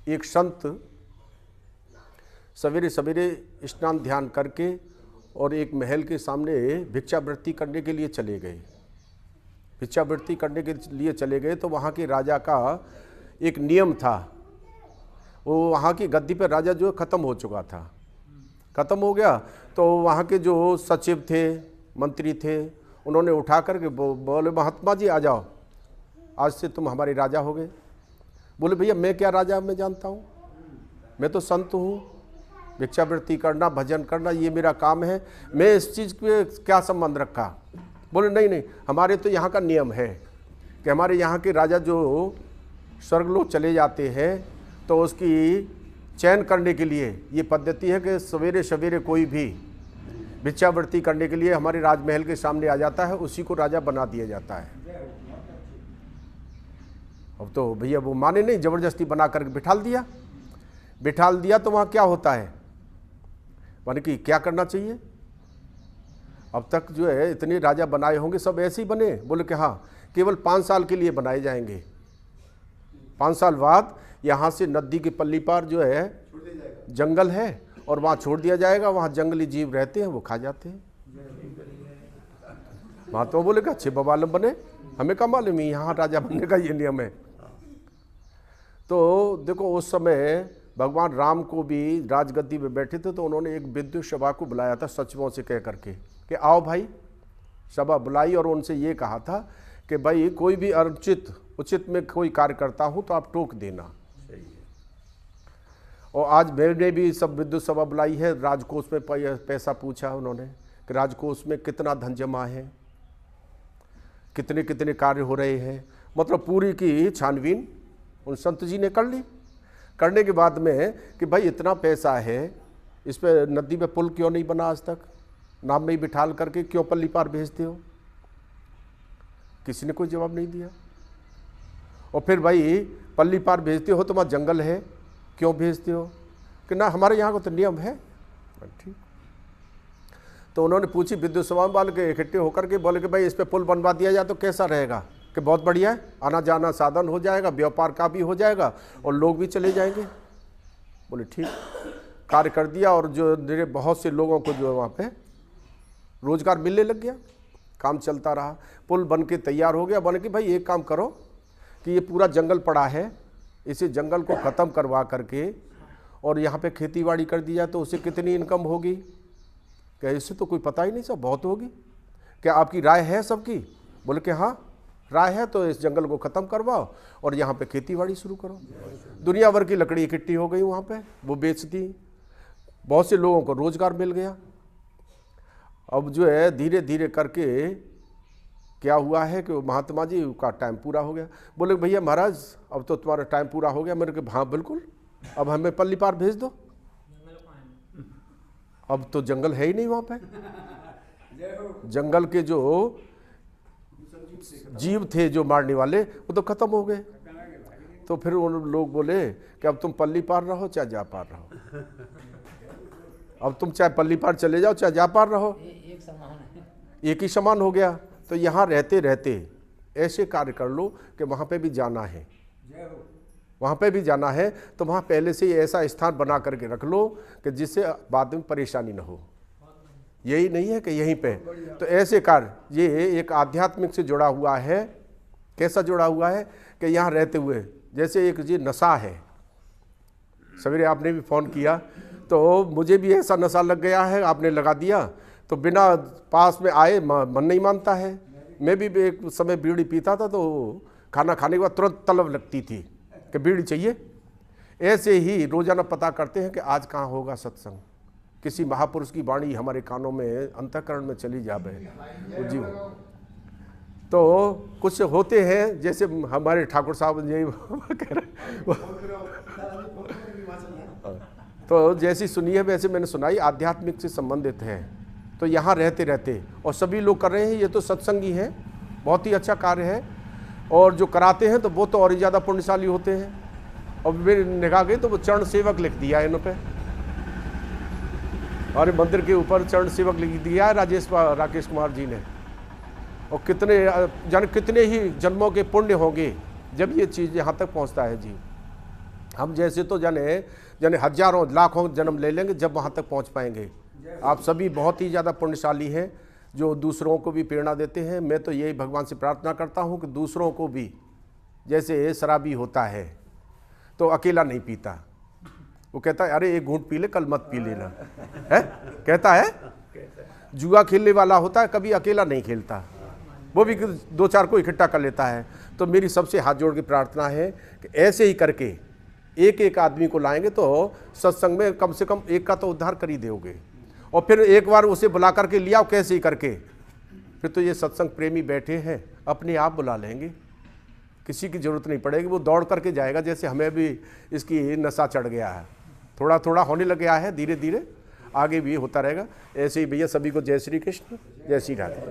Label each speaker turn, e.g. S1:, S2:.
S1: एक संत सवेरे सवेरे स्नान ध्यान करके और एक महल के सामने भिक्षावृत्ति करने के लिए चले गए। भिक्षावृत्ति करने के लिए चले गए तो वहाँ के राजा का एक नियम था, वो वहाँ की गद्दी पर राजा जो ख़त्म हो चुका था, ख़त्म हो गया, तो वहाँ के जो सचिव थे, मंत्री थे, उन्होंने उठा करके बोले महात्मा जी आ जाओ, आज से तुम हमारे राजा हो गए। बोले भैया मैं क्या राजा में जानता हूँ, मैं तो संत हूँ, भिक्षावृत्ति करना भजन करना ये मेरा काम है, मैं इस चीज़ के क्या संबंध रखा। बोले नहीं नहीं, हमारे तो यहाँ का नियम है कि हमारे यहाँ के राजा जो स्वर्गलोक चले जाते हैं तो उसकी चयन करने के लिए ये पद्धति है कि सवेरे सवेरे कोई भी भिक्षावृत्ति करने के लिए हमारे राजमहल के सामने आ जाता है, उसी को राजा बना दिया जाता है। अब तो भैया वो माने नहीं, ज़बरदस्ती बना करके बिठाल दिया तो वहाँ क्या होता है, माने कि क्या करना चाहिए। अब तक जो है इतने राजा बनाए होंगे सब ऐसे ही बने। बोले कि हाँ, केवल 5 साल के लिए बनाए जाएंगे, 5 साल बाद यहाँ से नदी के पल्ली पार जो है जंगल है और वहाँ छोड़ दिया जाएगा, वहाँ जंगली जीव रहते हैं, वो खा जाते हैं। महात्मा बोले कि अच्छे बबालम बने, हमें क्या मालूम है यहाँ राजा बनने का ये नियम है। तो देखो उस समय भगवान राम को भी राजगद्दी में बैठे थे, तो उन्होंने एक विद्युत सभा को बुलाया था सचिवों से कह करके कि आओ भाई, सभा बुलाई और उनसे ये कहा था कि भाई कोई भी अनुचित उचित में कोई कार्य करता हूँ तो आप टोक देना। और आज मैंने भी सब विद्युत सभा बुलाई है, राजकोष में पैसा पूछा उन्होंने कि राजकोष में कितना धन जमा है, कितने कितने कार्य हो रहे हैं, मतलब पूरी की छानबीन उन संत जी ने कर ली। करने के बाद में कि भाई इतना पैसा है, इस पे नदी पे पुल क्यों नहीं बना, आज तक नाम में ही बिठाल करके क्यों पल्ली पार भेजते हो। किसी ने कोई जवाब नहीं दिया। और फिर भाई पल्ली पार भेजते हो तो वहाँ जंगल है, क्यों भेजते हो, कि ना हमारे यहाँ का तो नियम है। ठीक, तो उन्होंने पूछी विद्युत सभा वाले के इकट्ठे होकर के, बोले कि भाई इस पे पुल बनवा दिया जाए तो कैसा रहेगा, कि बहुत बढ़िया है, आना जाना साधन हो जाएगा, व्यापार का भी हो जाएगा और लोग भी चले जाएंगे। बोले ठीक, कार्य कर दिया और जो मेरे बहुत से लोगों को जो है वहाँ पे रोजगार मिलने लग गया, काम चलता रहा, पुल बन के तैयार हो गया। बोले कि भाई एक काम करो कि ये पूरा जंगल पड़ा है, इसे जंगल को ख़त्म करवा करके और यहाँ पे खेतीबाड़ी कर दी जाए तो उससे कितनी इनकम होगी। क्या इससे तो कोई पता ही नहीं, सब बहुत होगी। क्या आपकी राय है सबकी। बोले कि हाँ राय है, तो इस जंगल को ख़त्म करवाओ और यहाँ पे खेतीबाड़ी शुरू करो। दुनिया भर की लकड़ी इकट्ठी हो गई वहाँ पे, वो बेच दी, बहुत से लोगों को रोजगार मिल गया। अब जो है धीरे धीरे करके क्या हुआ है कि महात्मा जी का टाइम पूरा हो गया। बोले भैया महाराज अब तो तुम्हारा टाइम पूरा हो गया। मेरे को हाँ बिल्कुल, अब हमें पल्ली पार भेज दो। अब तो जंगल है ही नहीं वहाँ पे, जंगल के जो जीव थे जो मारने वाले वो तो खत्म हो गए। तो फिर उन लोग बोले कि अब तुम पल्ली पार रहो चाहे जा पार रहो, अब तुम चाहे पल्ली पार चले जाओ चाहे जा पार रहो, एक ही समान हो गया। तो यहाँ रहते रहते ऐसे कार्य कर लो कि वहाँ पे भी जाना है, वहाँ पे भी जाना है तो वहाँ पहले से ही ऐसा स्थान बना करके रख लो कि जिससे बाद में परेशानी न हो। यही नहीं है कि यहीं पे, तो ऐसे कार्य ये एक आध्यात्मिक से जुड़ा हुआ है। कैसा जुड़ा हुआ है कि यहाँ रहते हुए जैसे एक जी नशा है। सवेरे आपने भी फ़ोन किया तो मुझे भी ऐसा नशा लग गया है, आपने लगा दिया तो बिना पास में आए मन नहीं मानता है। मैं भी एक समय बीड़ी पीता था तो खाना खाने के बाद तुरंत तलब लगती थी कि बीड़ी चाहिए। ऐसे ही रोज़ाना पता करते हैं कि आज कहाँ होगा सत्संग, किसी महापुरुष की वाणी हमारे कानों में अंतःकरण में चली जावे जी। तो कुछ होते हैं जैसे हमारे ठाकुर साहब यही कह रहे तो जैसी सुनी है वैसे मैंने सुनाई, आध्यात्मिक से संबंधित है। तो यहाँ रहते रहते और सभी लोग कर रहे हैं, ये तो सत्संगी है, बहुत ही अच्छा कार्य है। और जो कराते हैं तो वो तो और ही ज़्यादा पुण्यशाली होते हैं। और मेरी निगाह गई तो वो चरण सेवक लिख दिया है इन पे, हमारे मंदिर के ऊपर चरण सेवक लिख दिया है राकेश कुमार जी ने। और कितने जाने कितने ही जन्मों के पुण्य होंगे जब ये चीज़ यहाँ तक पहुँचता है जी। हम जैसे तो जाने जाने हजारों लाखों जन्म ले लेंगे जब वहाँ तक पहुँच पाएंगे। आप सभी बहुत ही ज़्यादा पुण्यशाली हैं जो दूसरों को भी प्रेरणा देते हैं। मैं तो यही भगवान से प्रार्थना करता हूँ कि दूसरों को भी, जैसे शराबी होता है तो अकेला नहीं पीता, वो कहता है अरे एक घूंट पी ले, कल मत पी लेना, है कहता है। जुआ खेलने वाला होता है, कभी अकेला नहीं खेलता, वो भी 2-4 को इकट्ठा कर लेता है। तो मेरी सबसे हाथ जोड़ के प्रार्थना है कि ऐसे ही करके एक एक आदमी को लाएंगे तो सत्संग में कम से कम एक का तो उद्धार कर ही दोगे। और फिर एक बार उसे बुला करके लिया कैसे ही करके, फिर तो ये सत्संग प्रेमी बैठे हैं अपने आप बुला लेंगे, किसी की जरूरत नहीं पड़ेगी, वो दौड़ करके जाएगा। जैसे हमें भी इसकी नशा चढ़ गया है, थोड़ा थोड़ा होने लग गया है, धीरे धीरे आगे भी होता रहेगा। ऐसे ही भैया सभी को जय श्री कृष्ण, जय श्री राधे।